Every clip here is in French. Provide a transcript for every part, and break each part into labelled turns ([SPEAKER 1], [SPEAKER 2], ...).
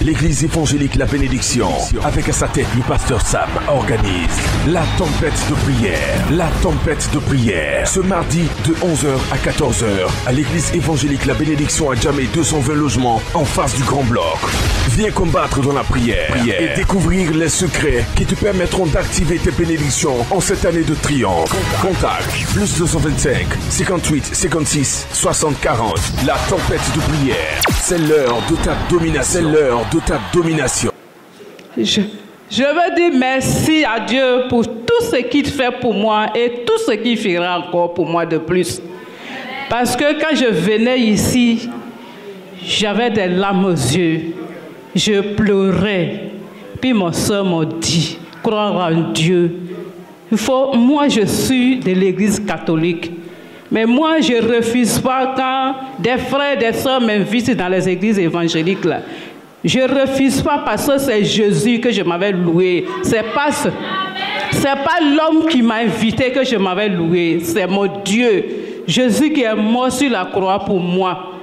[SPEAKER 1] l'église évangélique La Bénédiction, avec à sa tête le pasteur Sam, organise la tempête de prière. La tempête de prière. Ce mardi de 11h à 14h à l'église évangélique La Bénédiction à Djamé 220 logements en face du Grand Bloc. Viens combattre dans la prière et découvrir les secrets qui te permettront d'activer tes bénédictions en cette année de triomphe. Contact plus 225 58 56 60 40. La tempête de prière. C'est l'heure de ta domination. C'est l'heure de ta domination.
[SPEAKER 2] Je veux dire merci à Dieu pour tout ce qu'il fait pour moi et tout ce qu'il fera encore pour moi de plus. Parce que quand je venais ici, j'avais des larmes aux yeux. Je pleurais. Puis mon soeur m'a dit, croire en Dieu. Moi, je suis de l'église catholique. Mais moi, je ne refuse pas quand des frères et des sœurs m'invitent dans les églises évangéliques. Là. Je ne refuse pas parce que c'est Jésus que je m'avais loué. Ce n'est pas l'homme qui m'a invité que je m'avais loué. C'est mon Dieu. Jésus qui est mort sur la croix pour moi.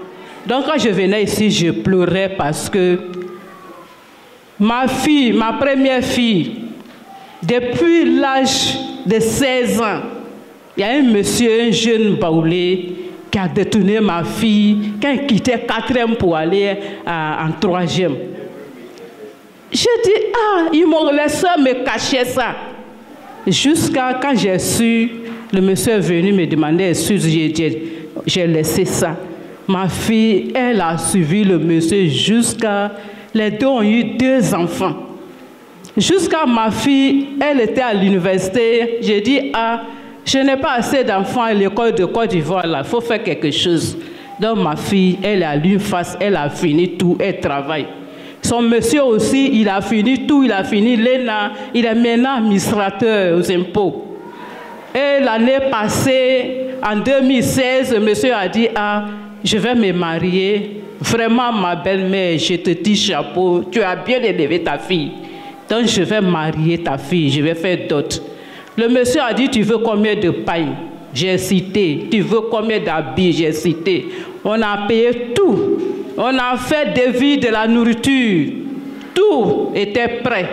[SPEAKER 2] Donc quand je venais ici, je pleurais parce que ma fille, ma première fille, depuis l'âge de 16 ans, il y a un monsieur, un jeune baoulé, qui a détourné ma fille quand il quittait 4e pour aller en 3e. J'ai dit, ils m'ont laissé me cacher ça. Jusqu'à quand j'ai su, le monsieur est venu me demander excuse, j'ai laissé ça. Ma fille, elle a suivi le monsieur jusqu'à... Les deux ont eu 2 enfants. Jusqu'à ma fille, elle était à l'université. J'ai dit, je n'ai pas assez d'enfants à l'école de Côte d'Ivoire, là. Il faut faire quelque chose. Donc ma fille, elle a l'UNFAS, elle a fini tout, elle travaille. Son monsieur aussi, il a fini tout, il a fini l'ENA, il est maintenant administrateur aux impôts. Et l'année passée, en 2016, le monsieur a dit, je vais me marier. Vraiment, ma belle-mère, je te dis chapeau, tu as bien élevé ta fille. Donc, je vais marier ta fille, je vais faire dot. Le monsieur a dit, tu veux combien de paille? J'ai cité. Tu veux combien d'habits? J'ai cité. On a payé tout. On a fait des vies de la nourriture. Tout était prêt.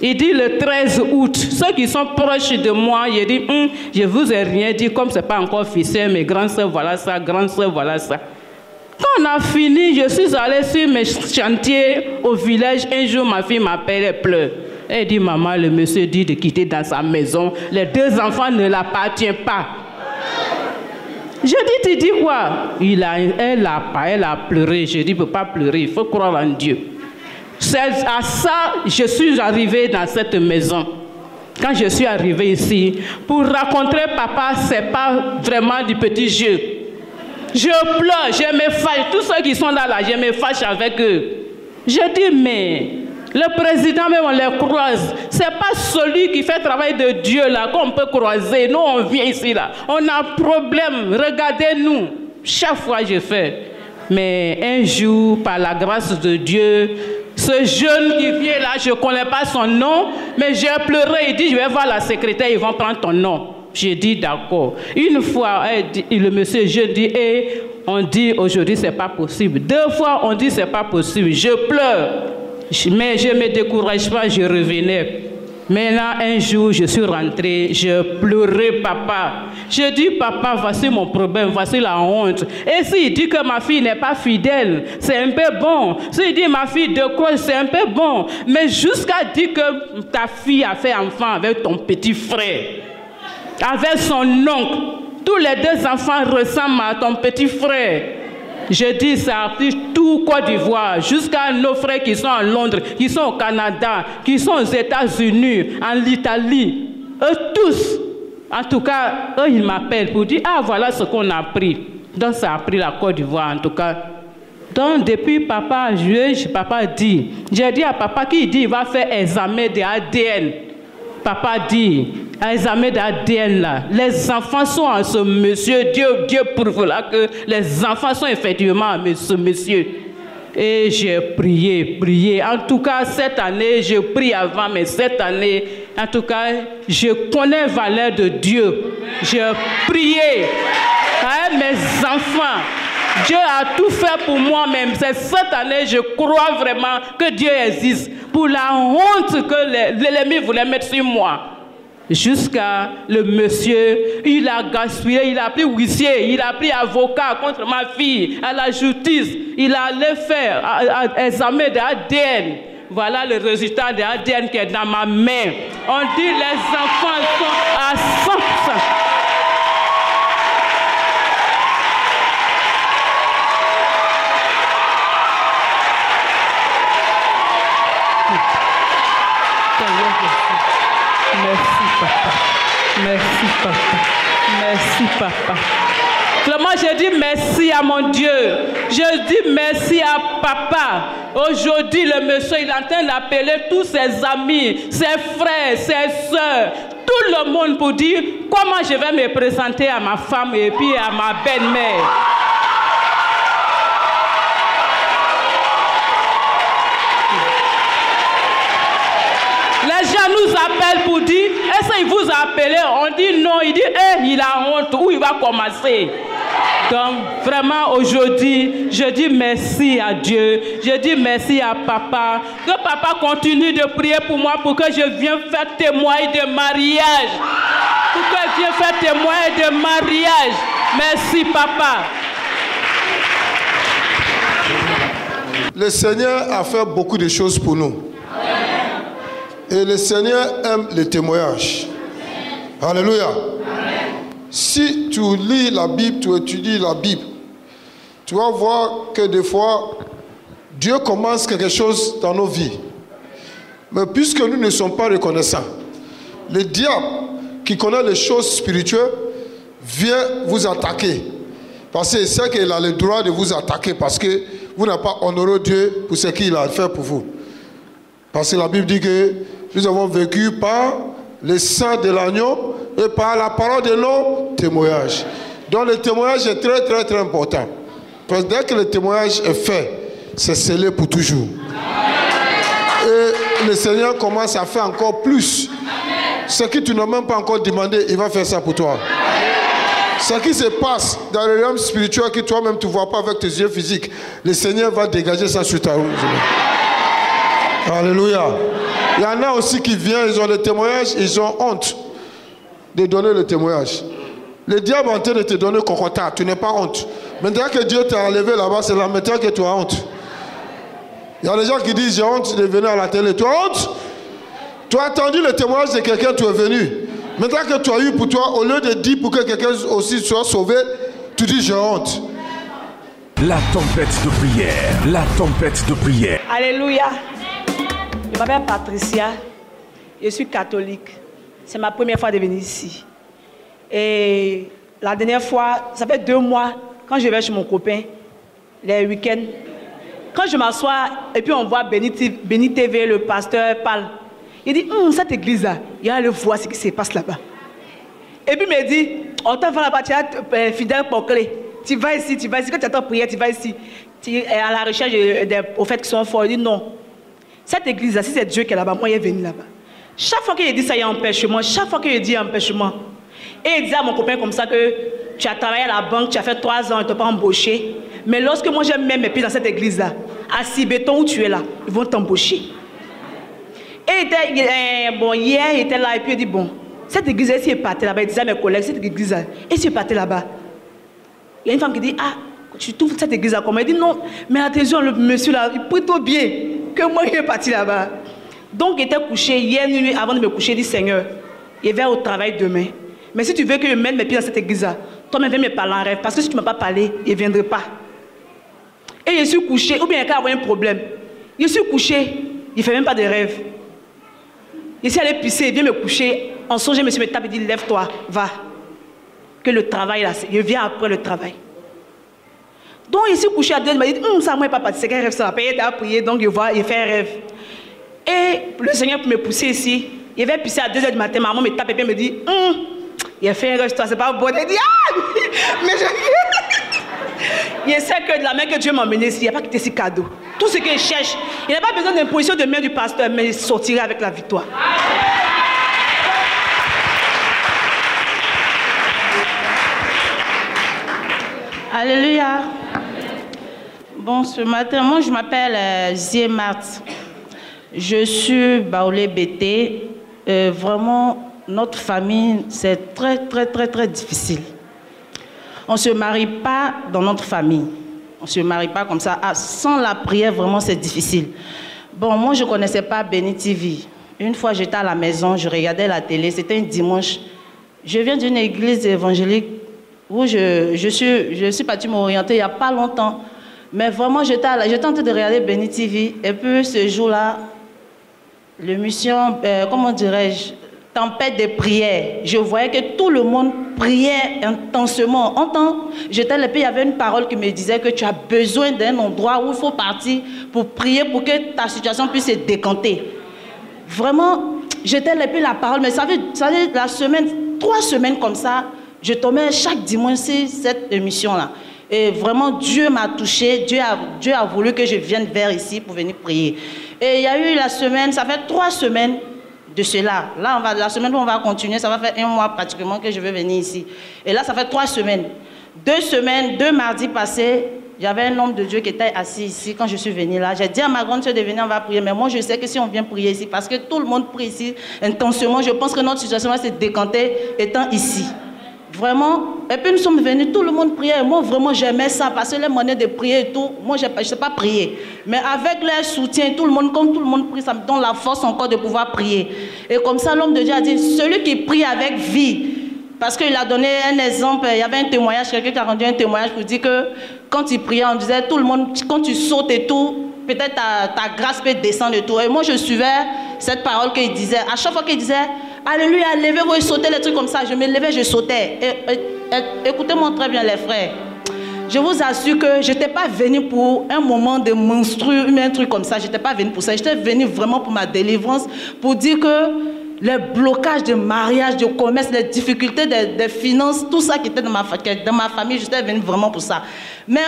[SPEAKER 2] Il dit le 13 août, ceux qui sont proches de moi, il dit, je ne vous ai rien dit, comme ce n'est pas encore officiel, mais grande soeur, voilà ça, grande soeur, voilà ça. Quand on a fini, je suis allée sur mes chantiers au village. Un jour, ma fille m'appelle, elle pleure. Elle dit, maman, le monsieur dit de quitter dans sa maison. Les 2 enfants ne l'appartiennent pas. Je dis, tu dis quoi? Elle a pleuré. Je dis, il ne peut pas pleurer, il faut croire en Dieu. C'est à ça que je suis arrivée dans cette maison. Quand je suis arrivée ici, pour rencontrer papa, ce n'est pas vraiment du petit jeu. Je pleure, je me fâche. Tous ceux qui sont là, je me fâche avec eux. Je dis, mais le président, même on les croise. Ce n'est pas celui qui fait le travail de Dieu là qu'on peut croiser. Nous, on vient ici là. On a un problème. Regardez-nous. Chaque fois, je fais. Mais un jour, par la grâce de Dieu, ce jeune qui vient là, je ne connais pas son nom, mais j'ai pleuré. Il dit, je vais voir la secrétaire, ils vont prendre ton nom. J'ai dit d'accord. Une fois, le monsieur jeune dit, on dit aujourd'hui c'est pas possible. 2 fois, on dit c'est pas possible. Je pleure. Mais je ne me décourage pas, je revenais. Maintenant, un jour, je suis rentrée, je pleurais, papa. Je dis, papa, voici mon problème, voici la honte. Et s'il dit que ma fille n'est pas fidèle, c'est un peu bon. S'il dit ma fille de quoi, c'est un peu bon. Mais jusqu'à dire que ta fille a fait enfant avec ton petit frère, avec son oncle, tous les 2 enfants ressemblent à ton petit frère. Je dis, ça a pris tout Côte d'Ivoire, jusqu'à nos frères qui sont à Londres, qui sont au Canada, qui sont aux États-Unis, en Italie. Eux tous, en tout cas, eux, ils m'appellent pour dire, voilà ce qu'on a appris. Donc, ça a pris la Côte d'Ivoire, en tout cas. Donc, depuis papa, papa dit, j'ai dit à papa qui dit, il va faire examen de ADN. Papa dit, examen d'ADN là, les enfants sont à ce monsieur, Dieu prouve là que les enfants sont effectivement à ce monsieur. Et j'ai prié. En tout cas, cette année, je prie avant, mais cette année, en tout cas, je connais la valeur de Dieu. J'ai prié à mes enfants. Dieu a tout fait pour moi même. C'est cette année, je crois vraiment que Dieu existe. Pour la honte que l'ennemi voulait mettre sur moi. Jusqu'à le monsieur, il a gaspillé, il a pris huissier, il a pris avocat contre ma fille à la justice. Il allait faire un examen d'ADN. Voilà le résultat de l'ADN qui est dans ma main. On dit les enfants sont à 100%. Merci papa. Merci papa. Merci papa. Vraiment, je dis merci à mon Dieu. Je dis merci à papa. Aujourd'hui, le monsieur, il est en train d'appeler tous ses amis, ses frères, ses soeurs, tout le monde pour dire comment je vais me présenter à ma femme et puis à ma belle-mère. Les gens nous appellent pour dire, est-ce qu'il vous a appelé? On dit non, il dit, il a honte, où il va commencer? Donc, vraiment, aujourd'hui, je dis merci à Dieu. Je dis merci à papa. Que papa continue de prier pour moi pour que je vienne faire témoin de mariage. Pour que je vienne faire témoin de mariage. Merci, papa.
[SPEAKER 3] Le Seigneur a fait beaucoup de choses pour nous. Et le Seigneur aime les témoignages. Alléluia. Si tu lis la Bible, tu étudies la Bible, tu vas voir que des fois, Dieu commence quelque chose dans nos vies. Mais puisque nous ne sommes pas reconnaissants, le diable qui connaît les choses spirituelles vient vous attaquer. Parce qu'il sait qu'il a le droit de vous attaquer parce que vous n'avez pas honoré Dieu pour ce qu'il a fait pour vous. Parce que la Bible dit que nous avons vécu par le sang de l'agneau et par la parole de nos témoignages. Donc le témoignage est très très très important. Parce que dès que le témoignage est fait, c'est scellé pour toujours. Et le Seigneur commence à faire encore plus. Ce que tu n'as même pas encore demandé, il va faire ça pour toi. Ce qui se passe dans le realm spirituel que toi-même tu ne vois pas avec tes yeux physiques, le Seigneur va dégager ça sur ta route. Alléluia. Il y en a aussi qui viennent, ils ont le témoignage, ils ont honte de donner le témoignage. Le diable est en train de te donner cocotat, tu n'es pas honte. Maintenant que Dieu t'a enlevé là-bas, c'est là maintenant que tu as honte. Il y a des gens qui disent j'ai honte de venir à la télé. Tu as honte? Tu as attendu le témoignage de quelqu'un, tu es venu. Maintenant que tu as eu pour toi, au lieu de dire pour que quelqu'un aussi soit sauvé, tu dis j'ai honte.
[SPEAKER 1] La tempête de prière. La tempête de prière.
[SPEAKER 4] Alléluia. Je m'appelle Patricia. Je suis catholique. C'est ma première fois de venir ici. Et la dernière fois, ça fait 2 mois, quand je vais chez mon copain, les week-ends, quand je m'assois et puis on voit Béni TV, le pasteur parle, il dit, cette église-là, il y a le voir ce qui se passe là-bas. Et puis il me dit, on t'envoie là-bas, tu as fidèle pour clé. Tu vas ici, quand tu attends prière, tu vas ici. Tu es à la recherche des prophètes qui sont forts. Il dit non. Cette église-là, si c'est Dieu qui est là-bas, moi, il est venu là-bas. Chaque fois qu'il dit ça, il y a un empêchement. Chaque fois qu'il dit empêchement. Et il dit à mon copain comme ça que tu as travaillé à la banque, tu as fait 3 ans, ils ne t'ont pas embauché. Mais lorsque moi, j'aime même mes pieds dans cette église-là, à Sibéton où tu es là, ils vont t'embaucher. Et hier, il était là et puis il dit, bon, cette église-là, si il partait là-bas, il disait à mes collègues, cette église-là, et si il partait là-bas? Il y a une femme qui dit, tu trouves cette église-là comment? Il dit, non, mais attention, le monsieur là, il prie trop bien que moi, il est parti là-bas. Donc, il était couché hier nuit, avant de me coucher, il dit, Seigneur, il va au travail demain. Mais si tu veux que je mette mes pieds dans cette église-là, toi-même, viens me parler en rêve. Parce que si tu ne m'as pas parlé, il ne viendrait pas. Et je suis couché, ou bien il y a un problème. Je suis couché, il ne fait même pas de rêve. Il s'est allé pisser, il vient me coucher. En songe, monsieur me tape, il dit, lève-toi, va. Que le travail, là, je viens après le travail. Donc, il s'est couché à 2, il m'a dit, ça, moi, papa, c'est qu'un rêve, ça va payer, t'as prié, donc il fait un rêve. Et le Seigneur peut me pousser ici. Il va pisser à 2h du matin, maman me tape et puis me dit, il a fait un rêve, toi, c'est pas bon. Il dit, mais je... Il sait que de la main que Dieu m'a emmené ici, il n'y a pas quitté ce cadeau. Tout ce qu'il cherche, il n'a pas besoin d'une position de main du pasteur, mais il sortira avec la victoire.
[SPEAKER 5] Alléluia. Bon, ce matin, moi je m'appelle Zie Marthe. Je suis Baoulé Bété. Vraiment, notre famille, c'est très difficile. On ne se marie pas dans notre famille. On ne se marie pas comme ça. Ah, sans la prière, vraiment, c'est difficile. Bon, moi, je ne connaissais pas Béni TV. Une fois, j'étais à la maison, je regardais la télé. C'était un dimanche. Je viens d'une église évangélique où je suis partie m'orienter il n'y a pas longtemps. Mais vraiment, j'étais en train de regarder Béni TV. Et puis, ce jour-là, l'émission, comment dirais-je, tempête de prière. Je voyais que tout le monde priait intensément. J'étais là, puis il y avait une parole qui me disait que tu as besoin d'un endroit où il faut partir pour prier pour que ta situation puisse se décanter. Vraiment, j'étais là, puis la parole, mais ça veut la semaine, 3 semaines comme ça, je tombais chaque dimanche sur cette émission-là. Et vraiment, Dieu m'a touché. Dieu a voulu que je vienne vers ici pour venir prier. Et il y a eu la semaine, ça fait 3 semaines de cela. Là, la semaine où on va continuer, ça va faire 1 mois pratiquement que je vais venir ici. Et là, ça fait 3 semaines. 2 semaines, 2 mardis passés, il y avait un homme de Dieu qui était assis ici quand je suis venue là. J'ai dit à ma grande soeur de venir, on va prier. Mais moi, je sais que si on vient prier ici, parce que tout le monde prie ici intensément, je pense que notre situation va se décanter étant ici. Vraiment. Et puis nous sommes venus, tout le monde priait. Et moi, vraiment, j'aimais ça parce que les monnaies de prier et tout, moi, je ne sais pas prier. Mais avec leur soutien, tout le monde, quand tout le monde prie, ça me donne la force encore de pouvoir prier. Et comme ça, l'homme de Dieu a dit, celui qui prie avec vie, parce qu'il a donné un exemple, il y avait un témoignage, quelqu'un qui a rendu un témoignage pour dire que quand il priait, on disait, tout le monde, quand tu sautes et tout, peut-être ta grâce peut descendre et tout. Et moi, je suivais cette parole qu'il disait. À chaque fois qu'il disait, alléluia, levez-vous et sautez, les trucs comme ça. Je me levais, je sautais. Écoutez-moi très bien, les frères. Je vous assure que je n'étais pas venue pour un moment de menstru, un truc comme ça. Je n'étais pas venue pour ça. J'étais venue vraiment pour ma délivrance, pour dire que les blocages de mariage, de commerce, les difficultés des finances, tout ça qui était dans ma famille, j'étais venue vraiment pour ça. Mais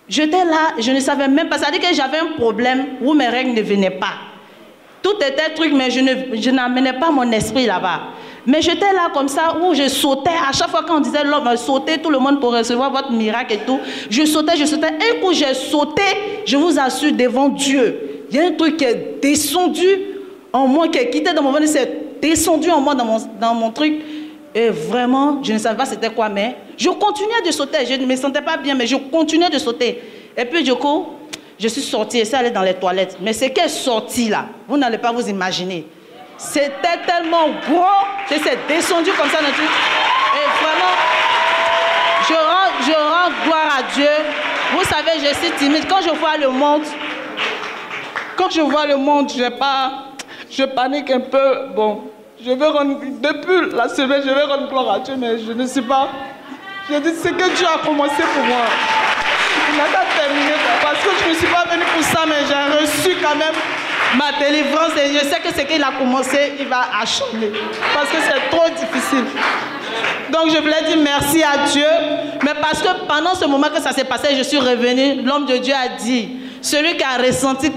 [SPEAKER 5] j'étais là, je ne savais même pas. Ça veut dire que j'avais un problème où mes règles ne venaient pas. Tout était truc, mais je n'amenais pas mon esprit là-bas. Mais j'étais là comme ça, où je sautais. À chaque fois qu'on disait l'homme sauter, tout le monde pour recevoir votre miracle et tout. Je sautais. Un coup, j'ai sauté, je vous assure, devant Dieu. Il y a un truc qui est descendu en moi, qui est quitté dans mon ventre, c'est descendu en moi dans mon truc. Et vraiment, je ne savais pas c'était quoi, mais je continuais de sauter. Je ne me sentais pas bien, mais je continuais de sauter. Et puis du coup, je suis sortie et c'est allé dans les toilettes. Mais ce qui est sorti là, vous n'allez pas vous imaginer. C'était tellement gros que c'est descendu comme ça dans tout. Et vraiment, je rends gloire à Dieu. Vous savez, je suis timide. Quand je vois le monde, je panique un peu. Bon, depuis la semaine, je vais rendre gloire à Dieu, mais je ne sais pas. Je dis, c'est que Dieu a commencé pour moi. Il n'a pas terminé, parce que je ne suis pas venue pour ça, mais j'ai reçu quand même ma délivrance et je sais que ce qu'il a commencé, il va achever. Parce que c'est trop difficile. Donc je voulais dire merci à Dieu, mais parce que pendant ce moment que ça s'est passé, je suis revenue, l'homme de Dieu a dit, celui qui a ressenti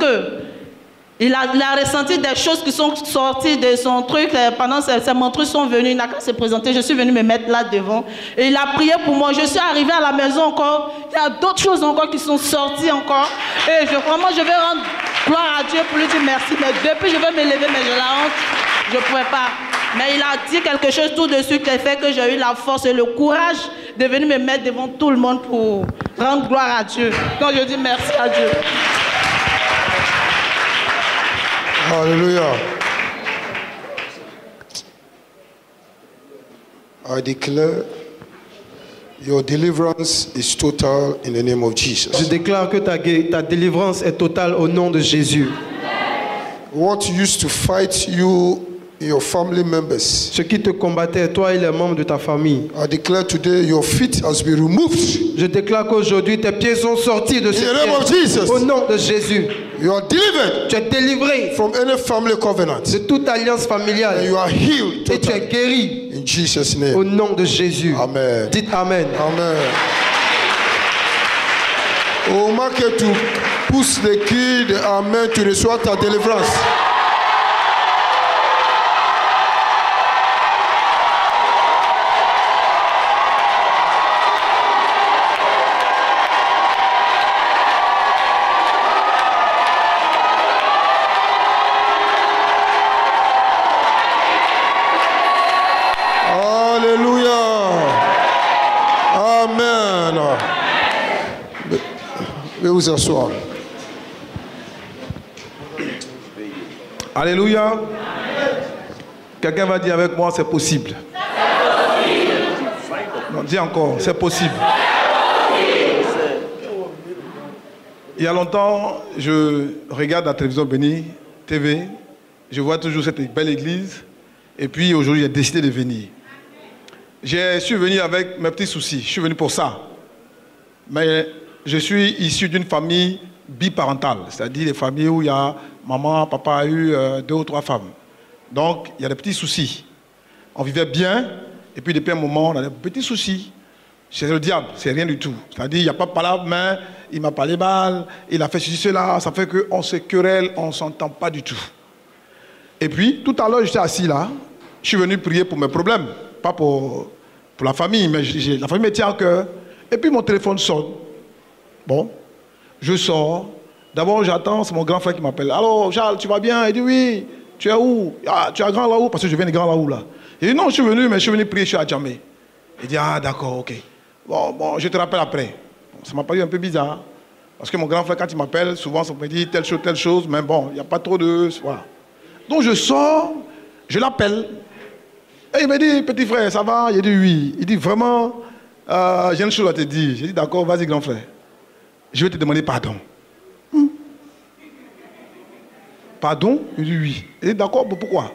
[SPEAKER 5] il a ressenti des choses qui sont sorties de son truc. Pendant ces montres sont venus, il n'a qu'à se présenter. Je suis venue me mettre là devant. Et il a prié pour moi. Je suis arrivée à la maison encore. Il y a d'autres choses encore qui sont sorties encore. Et vraiment, je vais rendre gloire à Dieu pour lui dire merci. Mais depuis, je vais me lever, mais j'ai la honte. Je ne pouvais pas. Mais il a dit quelque chose tout de suite qui a fait que j'ai eu la force et le courage de venir me mettre devant tout le monde pour rendre gloire à Dieu. Donc je dis merci à Dieu.
[SPEAKER 3] Hallelujah. I declare your deliverance is total in the name of Jesus.
[SPEAKER 6] Je déclare que ta délivrance est totale au nom de Jésus.
[SPEAKER 3] What used to fight you, your family members,
[SPEAKER 6] Ce qui te combattait, toi et les membres de ta famille.
[SPEAKER 3] I declare today your feet has been removed.
[SPEAKER 6] Je déclare qu'aujourd'hui tes pieds sont sortis de ce
[SPEAKER 3] In the name of Jesus.
[SPEAKER 6] Au nom de Jésus.
[SPEAKER 3] You are delivered
[SPEAKER 6] Tu es délivré
[SPEAKER 3] from any family covenant.
[SPEAKER 6] de toute alliance familiale.
[SPEAKER 3] And you are healed
[SPEAKER 6] Et tu es
[SPEAKER 3] totally.
[SPEAKER 6] guéri
[SPEAKER 3] In Jesus'
[SPEAKER 6] au
[SPEAKER 3] name.
[SPEAKER 6] nom de Jésus.
[SPEAKER 3] Amen.
[SPEAKER 6] Dites Amen.
[SPEAKER 3] Amen. Au moment que tu pousses le cri de Amen, tu reçois ta délivrance. vous asseoir.
[SPEAKER 7] Alléluia. Quelqu'un va dire avec moi, c'est possible. Non, dis encore, c'est possible. Il y a longtemps, je regarde la télévision Béni TV, je vois toujours cette belle église, et puis aujourd'hui, j'ai décidé de venir. Je suis venu avec mes petits soucis, je suis venu pour ça. Mais je suis issu d'une famille biparentale, c'est-à-dire des familles où il y a maman, papa a eu 2 ou 3 femmes. Donc, il y a des petits soucis. On vivait bien, et puis depuis un moment, on a des petits soucis. C'est le diable, c'est rien du tout. C'est-à-dire, il n'y a pas de parole, mais il m'a parlé mal, il a fait ceci, cela, ça fait qu'on se querelle, on ne s'entend pas du tout. Et puis, tout à l'heure, j'étais assis là, je suis venu prier pour mes problèmes, pas pour la famille, mais la famille me tient à cœur. Et puis, mon téléphone sonne. Bon, je sors. D'abord, j'attends, c'est mon grand frère qui m'appelle. Alors, Charles, tu vas bien? Il dit oui. Tu es où? Ah, tu es à Grand Laou? Parce que je viens de Grand Laou là. Il dit non, je suis venu, mais je suis venu prier, je suis à Djamé. Il dit ah, d'accord, ok. Bon, je te rappelle après. Ça m'a paru un peu bizarre. Parce que mon grand frère, quand il m'appelle, souvent, ça me dit telle chose, mais bon, il n'y a pas trop de. Voilà. Donc, je sors, je l'appelle. Et il me dit, petit frère, ça va? Il dit oui. Il dit vraiment, j'ai une chose à te dire. J'ai dit d'accord, vas-y, grand frère. Je vais te demander pardon. Pardon? Il dit oui. Il dit d'accord, pourquoi?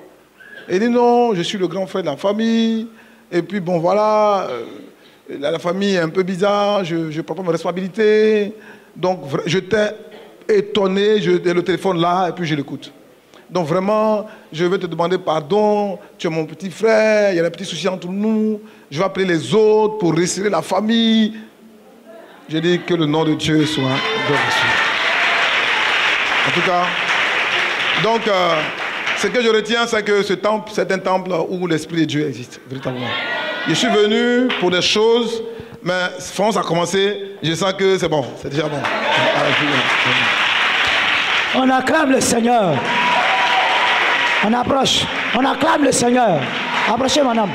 [SPEAKER 7] Il dit non, je suis le grand frère de la famille. Et puis bon, voilà, la famille est un peu bizarre, je prends pas mes responsabilités. Donc j'étais étonné, j'ai le téléphone là, et puis je l'écoute. Donc vraiment, je vais te demander pardon, tu es mon petit frère, il y a des petits soucis entre nous, je vais appeler les autres pour resserrer la famille. J'ai dit que le nom de Dieu soit glorifié. En tout cas, donc, ce que je retiens, c'est que ce temple, c'est un temple où l'Esprit de Dieu existe, véritablement. Je suis venu pour des choses, mais France a commencé, je sens que c'est bon, c'est déjà bon.
[SPEAKER 8] On acclame le Seigneur. On approche, on acclame le Seigneur. Approchez, madame.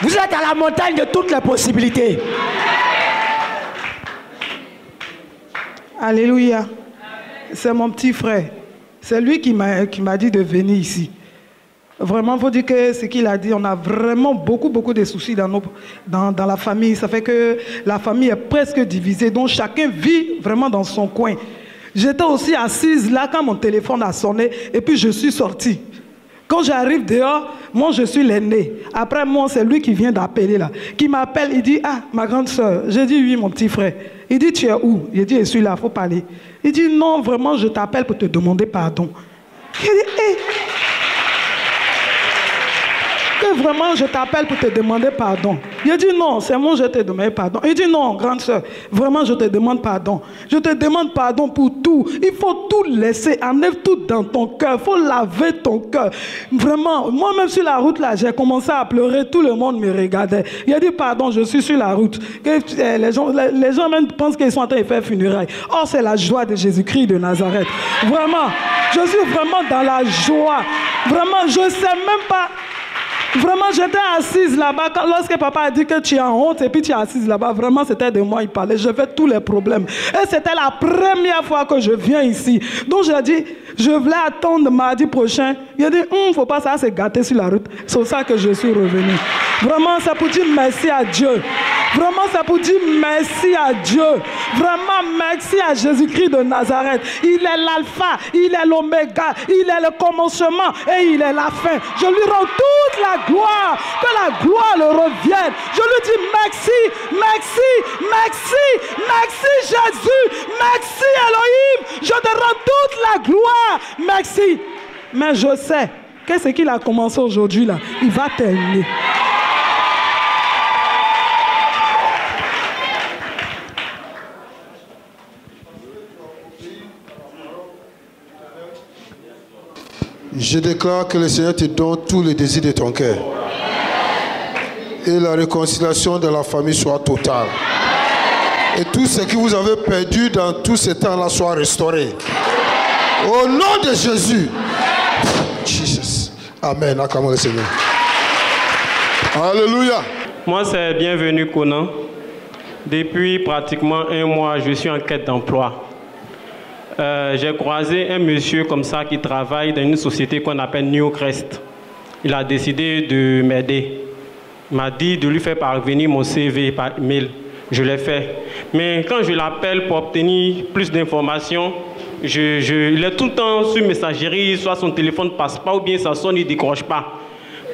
[SPEAKER 8] Vous êtes à la montagne de toutes les possibilités.
[SPEAKER 9] Alléluia. C'est mon petit frère. C'est lui qui m'a dit de venir ici. Vraiment, il faut dire que ce qu'il a dit, on a vraiment beaucoup de soucis dans la famille. Ça fait que la famille est presque divisée, donc chacun vit vraiment dans son coin. J'étais aussi assise là quand mon téléphone a sonné et puis je suis sortie. Quand j'arrive dehors, moi je suis l'aîné. Après moi, c'est lui qui vient d'appeler là. Qui m'appelle, il dit, ah, ma grande soeur. J'ai dit, oui, mon petit frère. Il dit, tu es où? J'ai dit, je suis là, il faut parler. Il dit, non, vraiment, je t'appelle pour te demander pardon. Il dit, hé! Que vraiment je t'appelle pour te demander pardon. Il dit non, c'est moi je te demande pardon. Il dit non, grande soeur, vraiment je te demande pardon. Je te demande pardon pour tout. Il faut tout laisser, enlève tout dans ton cœur. Il faut laver ton cœur. Vraiment, moi-même sur la route là, j'ai commencé à pleurer, tout le monde me regardait. Il a dit pardon, je suis sur la route. Les gens même pensent qu'ils sont en train de faire funérailles. Or c'est la joie de Jésus-Christ de Nazareth. Vraiment, je suis vraiment dans la joie. Vraiment, je ne sais même pas. Vraiment, j'étais assise là-bas. Lorsque papa a dit que tu as honte et puis tu es assise là-bas, vraiment, c'était de moi il parlait. Je fais tous les problèmes. Et c'était la première fois que je viens ici. Donc, j'ai dit, je voulais attendre mardi prochain. Il a dit, faut pas ça se gâter sur la route. C'est pour ça que je suis revenu. Vraiment, c'est pour dire merci à Dieu. Vraiment, c'est pour dire merci à Dieu. Vraiment, merci à Jésus-Christ de Nazareth. Il est l'alpha, il est l'oméga, il est le commencement et il est la fin. Je lui rends toute la gloire, que la gloire le revienne. Je lui dis merci, merci, merci, merci Jésus, merci Elohim. Je te rends toute la gloire, merci. Mais je sais que ce qu'il a commencé aujourd'hui là, il va terminer.
[SPEAKER 3] Je déclare que le Seigneur te donne tous les désirs de ton cœur. Et la réconciliation de la famille soit totale. Et tout ce que vous avez perdu dans tout ce temps-là soit restauré. Au nom de Jésus. Jesus. Amen. Acclamons le Seigneur. Alléluia.
[SPEAKER 6] Moi, c'est Bienvenu Conan.
[SPEAKER 10] Depuis pratiquement 1 mois, je suis en quête d'emploi. J'ai croisé un monsieur comme ça qui travaille dans une société qu'on appelle Newcrest. Il a décidé de m'aider. Il m'a dit de lui faire parvenir mon CV par mail. Je l'ai fait. Mais quand je l'appelle pour obtenir plus d'informations, il est tout le temps sur messagerie, soit son téléphone ne passe pas ou bien ça sonne, il ne décroche pas.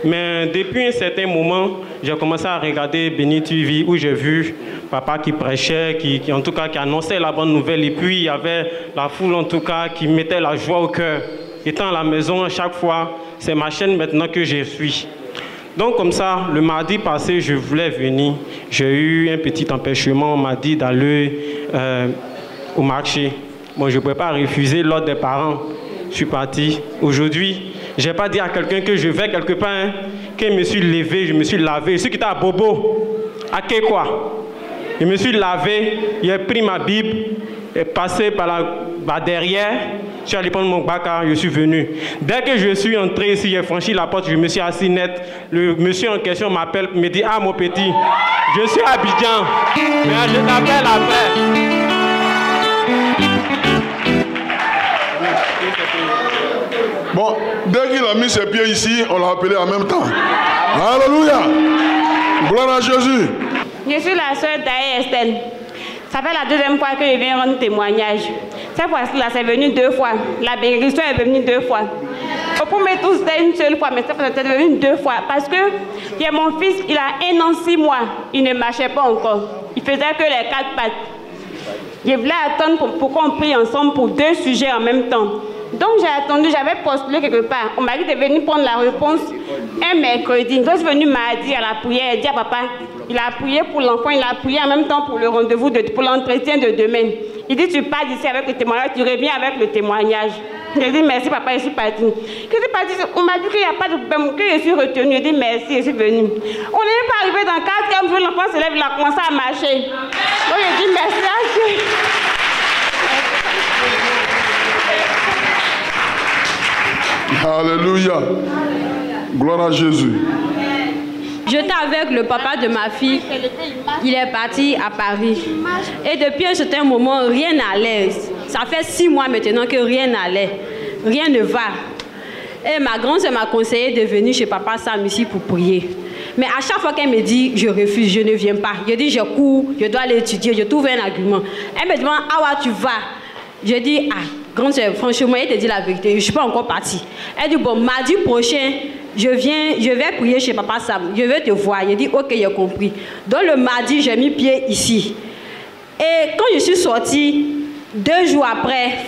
[SPEAKER 10] Mais depuis un certain moment, j'ai commencé à regarder Béni TV où j'ai vu papa qui prêchait, qui en tout cas qui annonçait la bonne nouvelle. Et puis il y avait la foule en tout cas qui mettait la joie au cœur. Étant à la maison à chaque fois, c'est ma chaîne maintenant que je suis. Donc comme ça, le mardi passé, je voulais venir. J'ai eu un petit empêchement, on m'a dit d'aller au marché. Bon, je ne pouvais pas refuser l'ordre des parents. Je suis parti. Aujourd'hui, je n'ai pas dit à quelqu'un que je vais quelque part, hein, que je me suis levé, je me suis lavé. Je suis quitté à Bobo, à Kekwa. Je me suis lavé, j'ai pris ma Bible, et passé par la derrière. Je suis allé prendre mon bac, je suis venu. Dès que je suis entré ici, j'ai franchi la porte, je me suis assis net. Le monsieur en question m'appelle, me dit « Ah, mon petit, je suis à Abidjan, mais je t'appelle après. »
[SPEAKER 11] Bon, dès qu'il a mis ses pieds ici, on l'a appelé en même temps. Alléluia! Gloire à Jésus!
[SPEAKER 12] Je suis la sœur d'Aïe Estelle. Ça fait la 2e fois que je viens rendre témoignage. Cette fois-ci, c'est venu 2 fois. La bénédiction est venue 2 fois. Au premier tour, c'était une seule fois, mais cette fois, c'est venu 2 fois. Parce que mon fils, il a 1 an, 6 mois. Il ne marchait pas encore. Il faisait que les 4 pattes. Je voulais attendre pour qu'on prie ensemble pour 2 sujets en même temps. Donc j'ai attendu, j'avais postulé quelque part. On m'a dit de venir prendre la réponse un mercredi. Donc je suis venue mardi à la prière. Elle dit à papa, il a prié pour l'enfant, il a prié en même temps pour le rendez-vous, pour l'entretien de demain. Il dit, tu pars d'ici avec le témoignage, tu reviens avec le témoignage. J'ai dit, merci papa, je suis partie. On m'a dit qu'il n'y a pas de problème, que je suis retenue. J'ai dit, merci, je suis venue. On n'est pas arrivé dans 4e jour, l'enfant se lève, il a commencé à marcher. Donc j'ai dit, merci à Dieu.
[SPEAKER 11] Alléluia. Gloire à Jésus.
[SPEAKER 13] J'étais avec le papa de ma fille. Il est parti à Paris. Et depuis un certain moment, rien n'allait. Ça fait 6 mois maintenant que rien n'allait. Rien ne va. Et ma grande soeur m'a conseillé de venir chez papa Sam ici pour prier. Mais à chaque fois qu'elle me dit, je refuse, je ne viens pas. Je dis, je cours, je dois aller étudier, je trouve un argument. Elle me demande, ah ouais, tu vas. Je dis, ah, grande soeur, franchement, elle te dit la vérité, je ne suis pas encore partie. Elle dit, bon, mardi prochain, je vais prier chez papa Sam, je vais te voir. Je dis, ok, j'ai compris. Donc le mardi, j'ai mis pied ici. Et quand je suis sortie, 2 jours après,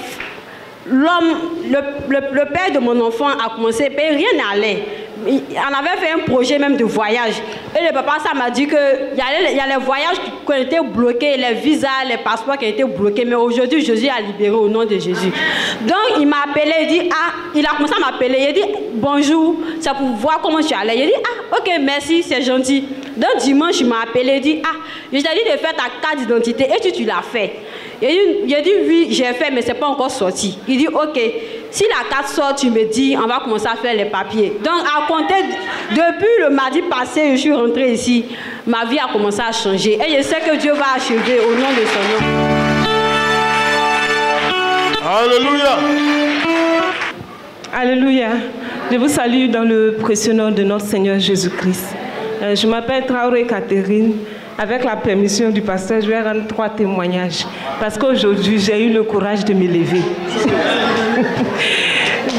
[SPEAKER 13] le père de mon enfant a commencé, mais rien n'allait. On avait fait un projet même de voyage. Et le papa, ça m'a dit qu'il y a les voyages qui ont été bloqués, les visas, les passeports qui ont été bloqués. Mais aujourd'hui, Jésus a libéré au nom de Jésus. Donc, il m'a appelé, il a commencé à m'appeler. Il a dit, bonjour, c'est pour voir comment je suis allée. Il a dit, ah, ok, merci, c'est gentil. Donc, dimanche, il m'a appelé, il dit, ah, je t'ai dit de faire ta carte d'identité. Et tu l'as fait. Il a dit, oui, j'ai fait, mais ce n'est pas encore sorti. Il dit, ok, si la carte sort, tu me dis, on va commencer à faire les papiers. Donc, à compter, depuis le mardi passé, je suis rentrée ici, ma vie a commencé à changer. Et je sais que Dieu va achever au nom de son nom.
[SPEAKER 11] Alléluia.
[SPEAKER 14] Alléluia. Je vous salue dans le précieux nom de notre Seigneur Jésus-Christ. Je m'appelle Traoré Catherine. Avec la permission du pasteur, je vais rendre 3 témoignages. Parce qu'aujourd'hui, j'ai eu le courage de me lever.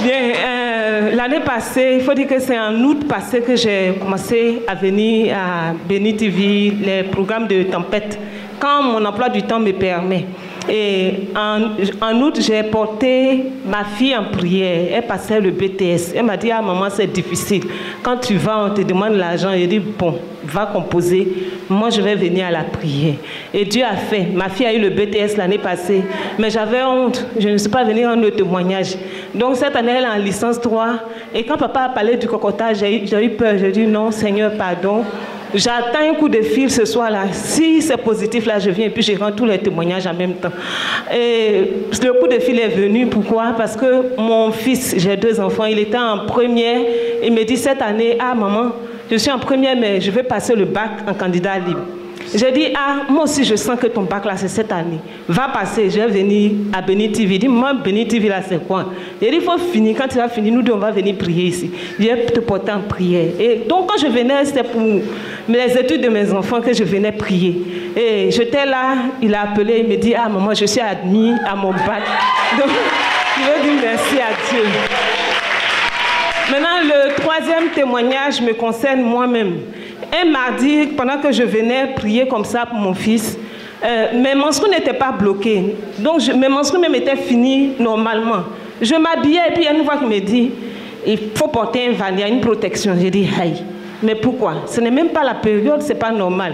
[SPEAKER 14] Bien, l'année passée, il faut dire que c'est en août passé que j'ai commencé à venir à Béni TV, les programmes de tempête, quand mon emploi du temps me permet. Et en août, j'ai porté ma fille en prière. Elle passait le BTS. Elle m'a dit, ah maman, c'est difficile. Quand tu vas, on te demande l'argent. Elle dit, bon, va composer. Moi, je vais venir à la prière. Et Dieu a fait. Ma fille a eu le BTS l'année passée. Mais j'avais honte. Je ne suis pas venue rendre le témoignage. Donc, cette année, elle est en licence 3. Et quand papa a parlé du cocotage, j'ai eu peur. J'ai dit, non, Seigneur, pardon. J'attends un coup de fil ce soir-là. Si c'est positif, là, je viens et puis je rends tous les témoignages en même temps. Et le coup de fil est venu. Pourquoi? Parce que mon fils, j'ai 2 enfants, il était en première. Il me dit cette année, ah maman, je suis en première, mais je vais passer le bac en candidat libre. J'ai dit, ah, moi aussi je sens que ton bac là c'est cette année. Va passer, je vais venir à Béni TV. Il dit, moi Béni TV là c'est quoi? J'ai dit, il faut finir, quand tu vas finir, nous deux on va venir prier ici. Je vais te porter en prière. Et donc quand je venais, c'était pour les études de mes enfants que je venais prier. Et j'étais là, il a appelé, il me dit, ah maman, je suis admis à mon bac. Donc je veux dire merci à Dieu. Maintenant, le troisième témoignage me concerne moi-même. Un mardi, pendant que je venais prier comme ça pour mon fils, mes menstrues n'étaient pas bloquées. Donc, mes menstrues même étaient finies normalement. Je m'habillais et puis il y a une voix qui me dit, il faut porter un vanier, une protection. J'ai dit, aïe, mais pourquoi? Ce n'est même pas la période, ce n'est pas normal.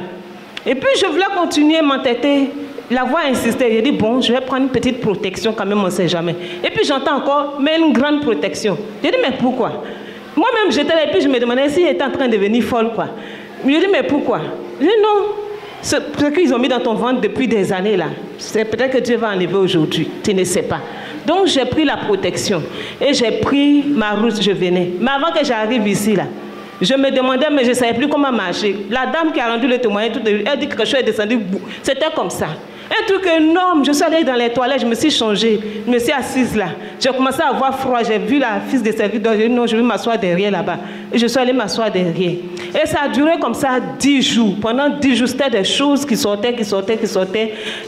[SPEAKER 14] Et puis, je voulais continuer à m'entêter. La voix insistait. J'ai dit, bon, je vais prendre une petite protection quand même, on ne sait jamais. Et puis, j'entends encore, mais une grande protection. J'ai dit, mais pourquoi? Moi-même, j'étais là et puis je me demandais s'il était en train de devenir folle, quoi. Je dis, mais pourquoi? Je dis, non, ce qu'ils ont mis dans ton ventre depuis des années, là, c'est peut-être que Dieu va enlever aujourd'hui, tu ne sais pas. Donc, j'ai pris la protection et j'ai pris ma route, je venais. Mais avant que j'arrive ici, là, je me demandais, mais je ne savais plus comment marcher. La dame qui a rendu le témoignage, elle dit que je suis descendue, c'était comme ça. Un truc énorme, je suis allée dans les toilettes, je me suis changée, je me suis assise là. J'ai commencé à avoir froid, j'ai vu la fille de service, donc j'ai dit non, je vais m'asseoir derrière là-bas. Et je suis allée m'asseoir derrière. Et ça a duré comme ça 10 jours. Pendant 10 jours, c'était des choses qui sortaient.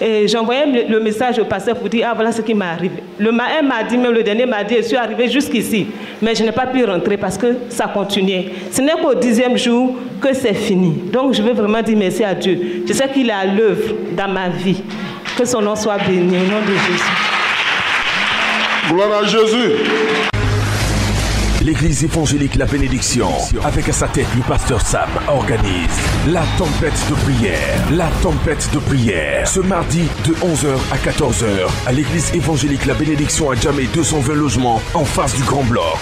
[SPEAKER 14] Et j'envoyais le message au pasteur pour dire, ah voilà ce qui m'est arrivé. Un m'a dit, même le dernier m'a dit, je suis arrivée jusqu'ici. Mais je n'ai pas pu rentrer parce que ça continuait. Ce n'est qu'au 10e jour que c'est fini. Donc je veux vraiment dire merci à Dieu. Je sais qu'il est à l'œuvre dans ma vie. Que son nom soit béni au nom de Jésus.
[SPEAKER 11] Gloire à Jésus.
[SPEAKER 1] L'église évangélique La Bénédiction, avec à sa tête le pasteur Sam, organise la tempête de prière. La tempête de prière. Ce mardi de 11h à 14h à l'église évangélique La Bénédiction à Djamé 220 logements en face du Grand Bloc.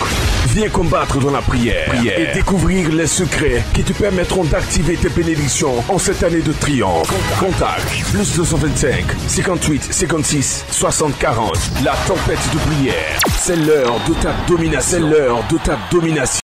[SPEAKER 1] Viens combattre dans la prière et découvrir les secrets qui te permettront d'activer tes bénédictions en cette année de triomphe. Contact plus 225 58 56 60 40. La tempête de prière. C'est l'heure de ta domination. C'est l'heure de ta domination.